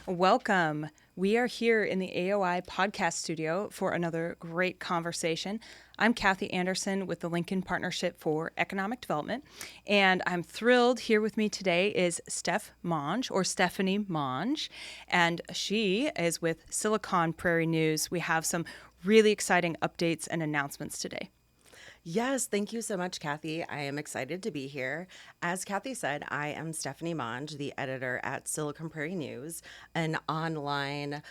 Welcome. We are here in the AOI podcast studio for another great conversation. I'm Kathy Andersen with the Lincoln Partnership for Economic Development, and I'm thrilled here with me today is Stefanie Monge, and she is with Silicon Prairie News. We have some really exciting updates and announcements today. Yes, thank you so much, Kathy. I am excited to be here. As Kathy said, I am Stefanie Monge, the editor at Silicon Prairie News, an online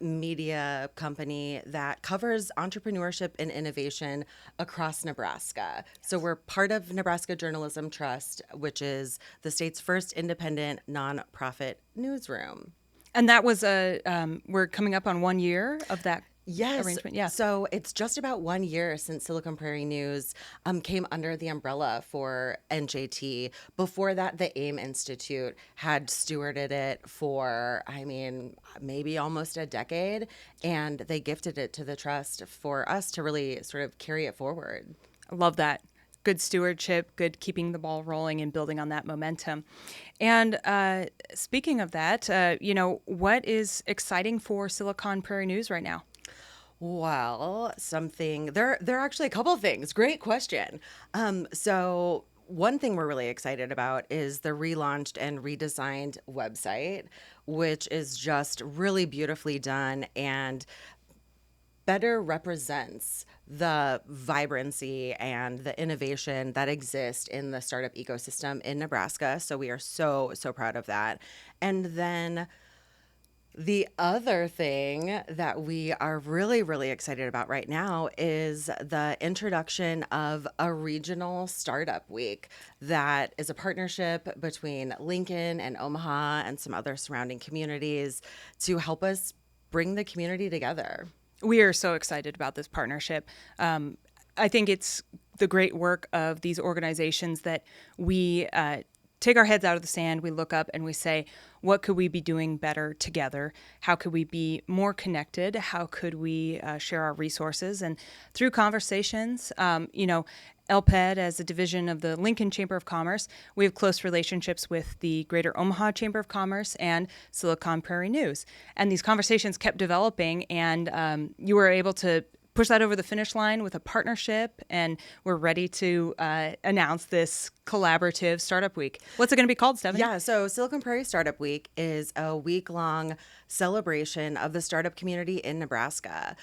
media company that covers entrepreneurship and innovation across Nebraska. So we're part of Nebraska Journalism Trust, which is the state's first independent nonprofit newsroom. And that was we're coming up on 1 year of that Yes. arrangement. Yeah. So it's just about 1 year since Silicon Prairie News came under the umbrella for NJT. Before that, the AIM Institute had stewarded it for, maybe almost a decade. And they gifted it to the trust for us to really sort of carry it forward. I love that. Good stewardship, good keeping the ball rolling and building on that momentum. And speaking of that, what is exciting for Silicon Prairie News right now? Well, there are actually a couple of things. Great question. So one thing we're really excited about is the relaunched and redesigned website, which is just really beautifully done and better represents the vibrancy and the innovation that exist in the startup ecosystem in Nebraska. So we are so proud of that. And then the other thing that we are really excited about right now is the introduction of a regional startup week that is a partnership between Lincoln and Omaha and some other surrounding communities to help us bring the community together. We are so excited about this partnership. I think it's the great work of these organizations that we take our heads out of the sand, we look up and we say, what could we be doing better together? How could we be more connected? How could we share our resources? And through conversations, LPED, as a division of the Lincoln Chamber of Commerce, we have close relationships with the Greater Omaha Chamber of Commerce and Silicon Prairie News. And these conversations kept developing, and you were able to push that over the finish line with a partnership, and we're ready to announce this collaborative startup week. What's it going to be called, Stefanie? Yeah, so Silicon Prairie Startup Week is a week-long celebration of the startup community in Nebraska.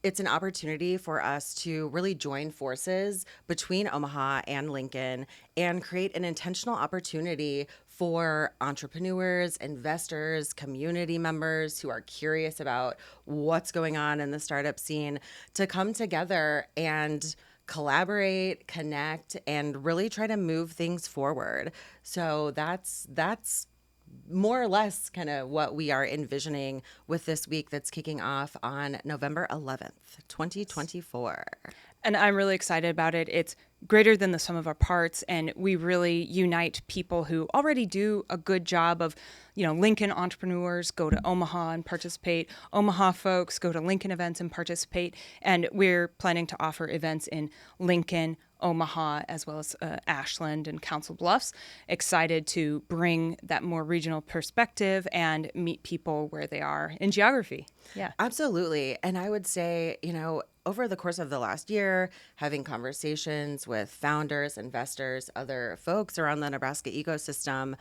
It's an opportunity for us to really join forces between Omaha and Lincoln and create an intentional opportunity for entrepreneurs, investors, community members who are curious about what's going on in the startup scene to come together and collaborate, connect, and really try to move things forward. So that's more or less kind of what we are envisioning with this week that's kicking off on November 11th, 2024. And I'm really excited about it. It's greater than the sum of our parts, and we really unite people who already do a good job of, Lincoln entrepreneurs go to Omaha and participate. Omaha folks go to Lincoln events and participate. And we're planning to offer events in Lincoln, Omaha, as well as Ashland and Council Bluffs. Excited to bring that more regional perspective and meet people where they are in geography. Yeah. Absolutely. And I would say, over the course of the last year, having conversations with founders, investors, other folks around the Nebraska ecosystem,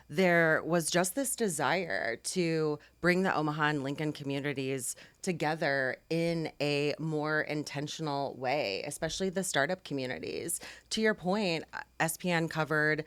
there was just this desire to bring the Omaha and Lincoln communities together in a more intentional way, especially the startup communities. To your point, SPN covered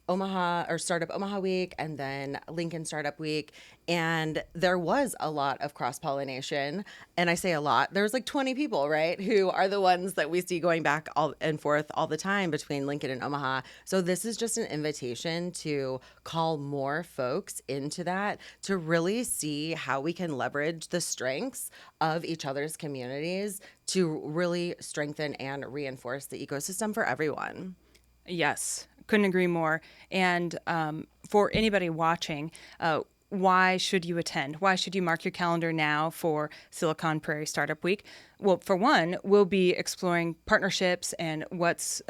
Omaha or Startup Omaha Week and then Lincoln Startup Week. And there was a lot of cross-pollination. And I say a lot, there's like 20 people, right, who are the ones that we see going back all and forth all the time between Lincoln and Omaha. So this is just an invitation to call more folks into that, to really see how we can leverage the strengths of each other's communities to really strengthen and reinforce the ecosystem for everyone. Yes, couldn't agree more. And for anybody watching, why should you attend? Why should you mark your calendar now for Silicon Prairie Startup Week? Well, for one, we'll be exploring partnerships and what's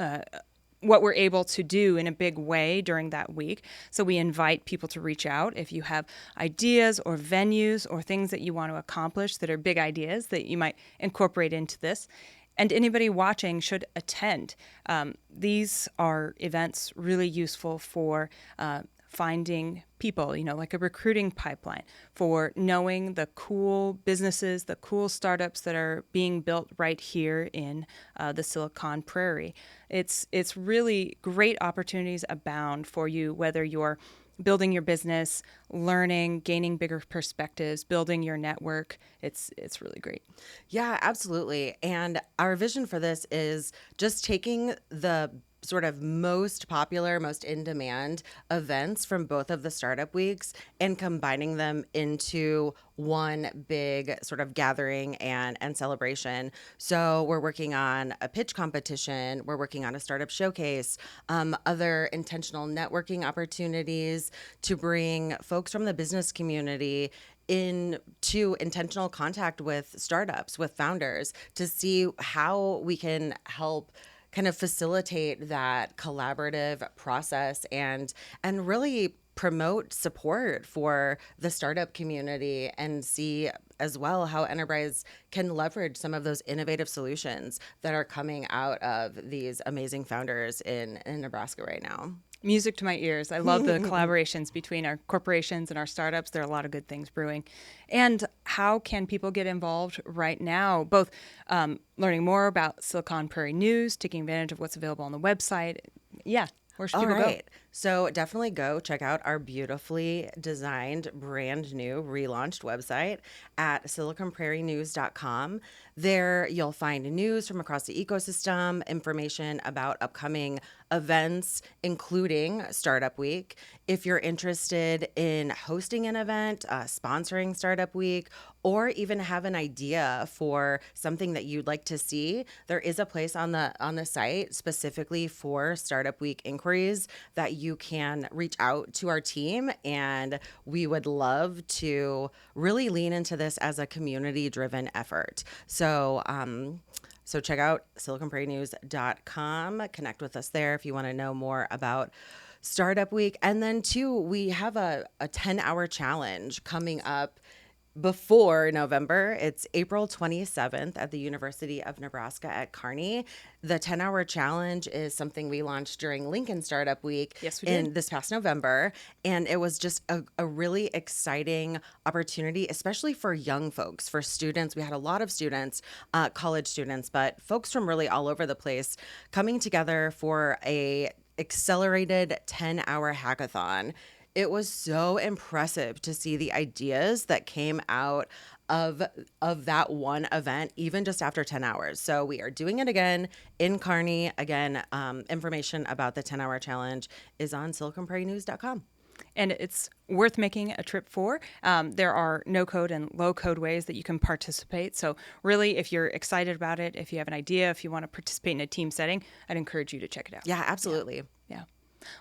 what we're able to do in a big way during that week. So we invite people to reach out if you have ideas or venues or things that you want to accomplish that are big ideas that you might incorporate into this. And anybody watching should attend. These are events really useful for finding people, like a recruiting pipeline, for knowing the cool businesses, the cool startups that are being built right here in the Silicon Prairie. It's really great opportunities abound for you, whether you're building your business, learning, gaining bigger perspectives, building your network. It's really great. Yeah, absolutely. And our vision for this is just taking the sort of most popular, most in-demand events from both of the startup weeks and combining them into one big sort of gathering and celebration. So we're working on a pitch competition, we're working on a startup showcase, other intentional networking opportunities to bring folks from the business community into intentional contact with startups, with founders, to see how we can help kind of facilitate that collaborative process and really promote support for the startup community, and see as well how enterprise can leverage some of those innovative solutions that are coming out of these amazing founders in Nebraska right now. Music to my ears. I love the collaborations between our corporations and our startups. There are a lot of good things brewing. And how can people get involved right now? Both learning more about Silicon Prairie News, taking advantage of what's available on the website. Yeah. Where should people go? So definitely go check out our beautifully designed, brand new, relaunched website at siliconprairienews.com. There you'll find news from across the ecosystem, information about upcoming events, including Startup Week. If you're interested in hosting an event, sponsoring Startup Week, or even have an idea for something that you'd like to see, there is a place on the site specifically for Startup Week inquiries that you can reach out to our team, and we would love to really lean into this as a community-driven effort. So check out siliconprairienews.com. Connect with us there if you want to know more about Startup Week. And then, too, we have a 10-hour challenge coming up before November. It's April 27th at the University of Nebraska at Kearney. The 10-hour challenge is something we launched during Lincoln Startup Week. Yes, we did. In this past November. And it was just a really exciting opportunity, especially for young folks, for students. We had a lot of students, college students, but folks from really all over the place coming together for a accelerated 10-hour hackathon. It was so impressive to see the ideas that came out of that one event, even just after 10 hours. So we are doing it again in Kearney. Again, information about the 10-hour challenge is on siliconprairienews.com. And it's worth making a trip for. There are no-code and low-code ways that you can participate. So really, if you're excited about it, if you have an idea, if you want to participate in a team setting, I'd encourage you to check it out. Yeah, absolutely. Yeah.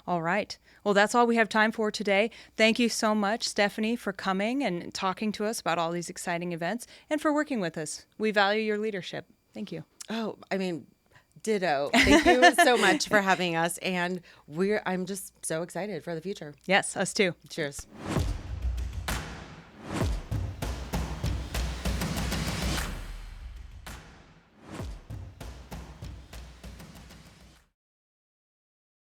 All right. Well, that's all we have time for today. Thank you so much, Stefanie, for coming and talking to us about all these exciting events and for working with us. We value your leadership. Thank you. Oh, ditto. Thank you so much for having us. And I'm just so excited for the future. Yes, us too. Cheers.